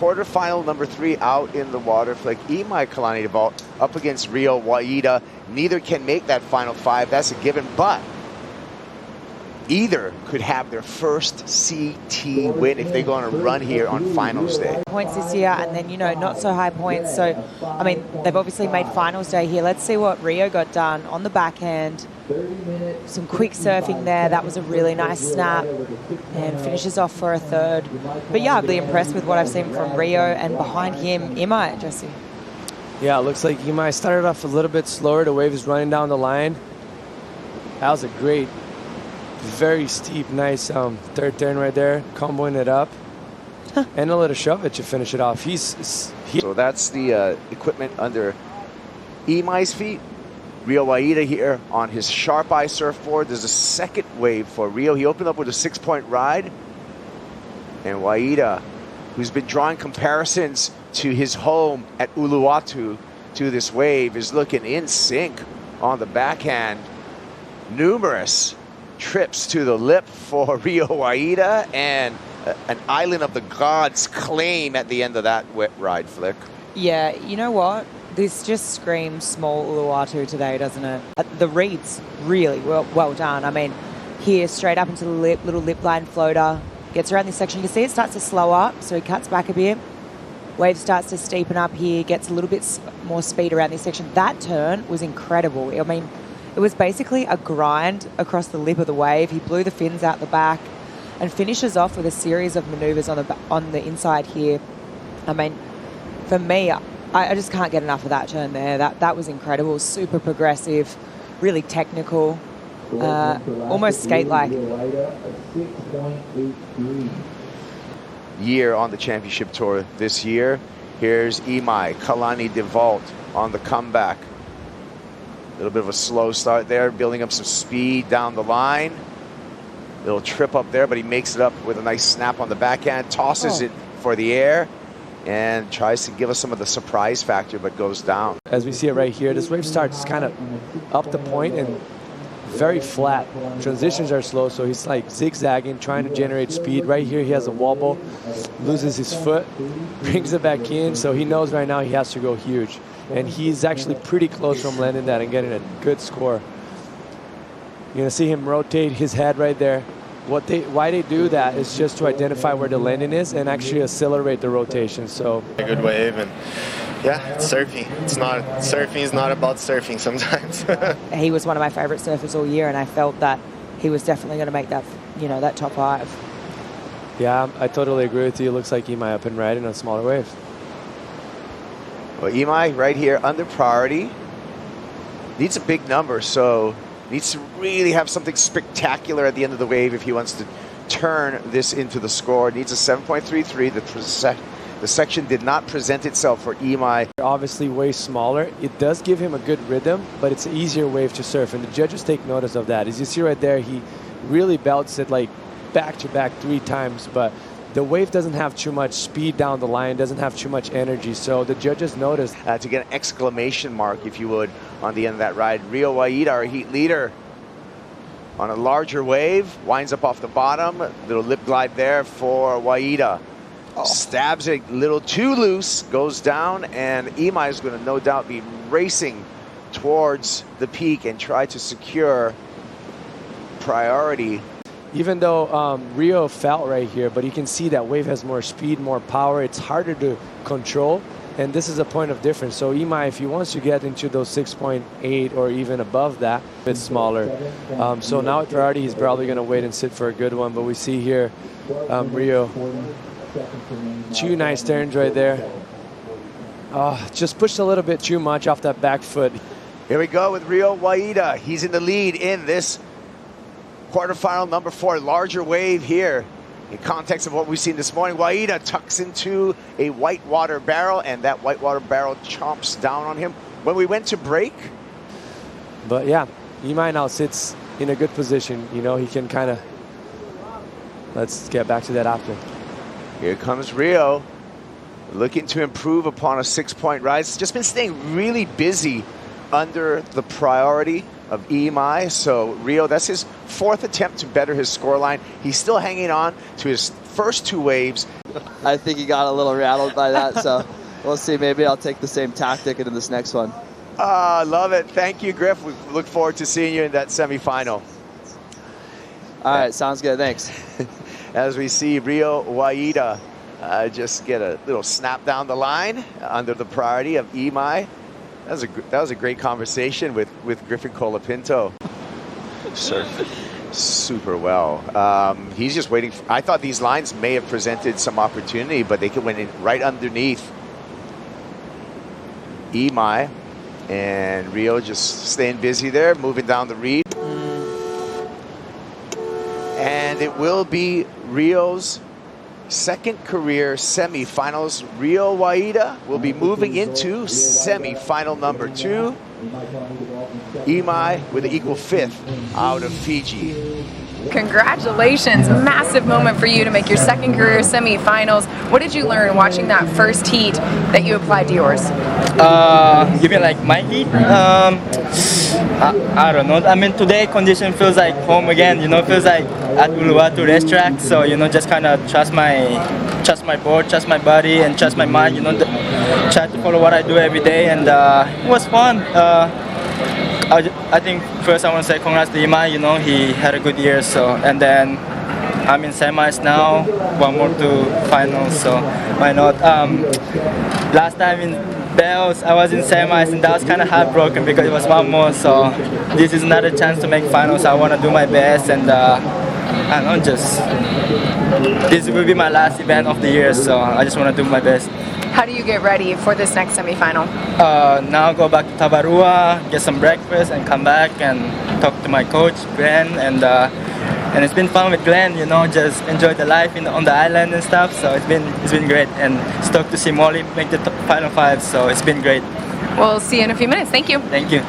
quarterfinal number 3 out in the water. Like Imaikalani deVault up against Rio Waida. Neither can make that final 5. That's a given, but either could have their first CT win if they go on a run here on finals day. Points this year, and then, you know, not so high points. So, I mean, they've obviously made finals day here. Let's see what Rio got done on the backhand. Some quick surfing there. That was a really nice snap, and finishes off for a third. But yeah, I'm really impressed with what I've seen from Rio, and behind him, Imai, Jesse. Yeah, it looks like Imai started off a little bit slower. The wave is running down the line. That was a great, very steep, nice third turn right there, comboing it up. And a little shove it to finish it off. So that's the equipment under Imai's feet. Rio Waida here on his Sharp Eye surfboard. There's a second wave for Rio. He opened up with a 6-point ride. And Waida, who's been drawing comparisons to his home at Uluwatu to this wave, is looking in sync on the backhand. Numerous trips to the lip for Rio Waida, and an Island of the Gods claim at the end of that wet ride flick. Yeah, you know what? This just screams small Uluwatu today, doesn't it? The reef's really well done. I mean, here straight up into the little lip line floater, gets around this section. You can see it starts to slow up, so he cuts back a bit. Wave starts to steepen up here, gets a little bit more speed around this section. That turn was incredible. I mean, it was basically a grind across the lip of the wave. He blew the fins out the back and finishes off with a series of maneuvers on the inside here. I mean, for me, I just can't get enough of that turn there. That was incredible, super progressive, really technical, almost skate-like. Year on the championship tour this year. Here's Imaikalani deVault on the comeback. A little bit of a slow start there, building up some speed down the line. Little trip up there, but he makes it up with a nice snap on the backhand, tosses it for the air, and tries to give us some of the surprise factor, but goes down. As we see it right here, this wave starts kind of up the point and very flat. Transitions are slow, so he's like zigzagging, trying to generate speed. Right here, he has a wobble, loses his foot, brings it back in, so he knows right now he has to go huge. And he's actually pretty close from landing that and getting a good score. You're going to see him rotate his head right there. Why they do that is just to identify where the landing is and actually accelerate the rotation. So a good wave, and yeah, it's surfing. Surfing is not about surfing sometimes. He was one of my favorite surfers all year, and I felt that he was definitely going to make that, you know, that top 5. Yeah, I totally agree with you. It looks like Imai up and riding on a smaller wave. Well, Imai right here under priority needs a big number, so needs to really have something spectacular at the end of the wave if he wants to turn this into the score. Needs a 7.33. The section did not present itself for Imai. Obviously way smaller. It does give him a good rhythm, but it's an easier wave to surf, and the judges take notice of that. As you see right there, he really belts it like back-to-back 3 times, but the wave doesn't have too much speed down the line, doesn't have too much energy, so the judges noticed. To get an exclamation mark, if you would, on the end of that ride. Rio Waida, our heat leader, on a larger wave, winds up off the bottom. Little lip glide there for Waida. Stabs it a little too loose, goes down, and Imai is going to no doubt be racing towards the peak and try to secure priority. Even though Rio felt right here, but you can see that wave has more speed, more power. It's harder to control, and this is a point of difference. So Imai, if he wants to get into those 6.8 or even above that, it's smaller. So now at priority, he's probably going to wait and sit for a good one. But we see here Rio, 2 nice turns right there. Just pushed a little bit too much off that back foot. Here we go with Rio Waida. He's in the lead in this quarterfinal number 4, larger wave here. In context of what we've seen this morning, Waida tucks into a whitewater barrel, and that whitewater barrel chomps down on him when we went to break. But yeah, Imai now sits in a good position. You know, he can kind of, let's get back to that after. Here comes Rio, looking to improve upon a 6-point ride. He's just been staying really busy under the priority of Imai. So Rio, that's his 4th attempt to better his scoreline. He's still hanging on to his first 2 waves. I think he got a little rattled by that. So we'll see. Maybe I'll take the same tactic into this next one. Love it. Thank you, Griff. We look forward to seeing you in that semifinal. All right, sounds good. Thanks. As we see Rio Waida just get a little snap down the line under the priority of Imai. That was a great conversation with Griffin Colapinto. Surfing super well. He's just waiting. I thought these lines may have presented some opportunity, but they went in right underneath Imai. And Rio just staying busy there, moving down the reef. And it will be Rio's second career semifinals. Rio Waida will be moving into semifinal number 2. Imai with an equal 5th out of Fiji. Congratulations, massive moment for you to make your second career semifinals. What did you learn watching that first heat that you applied to yours? You mean like my heat? I don't know. I mean, today condition feels like home again. You know, feels like at Uluwatu racetrack. So you know, just kind of trust my board, trust my body, and trust my mind. You know, try to follow what I do every day, and it was fun. I think first I want to say congrats to Imai. You know, he had a good year. So, and then I'm in semis now. One more to finals. So why not? Last time in Bells, I was in semis, and that was kind of heartbroken because it was one more. So this is another chance to make finals. I want to do my best, and I don't know, just this will be my last event of the year. So I just want to do my best. How do you get ready for this next semifinal? Now go back to Tabarua, get some breakfast, and come back and talk to my coach, Glenn, and it's been fun with Glenn. You know, just enjoy the life on the island and stuff. So it's been great, and stoked to see Molly make the final 5. So it's been great. We'll see you in a few minutes. Thank you. Thank you.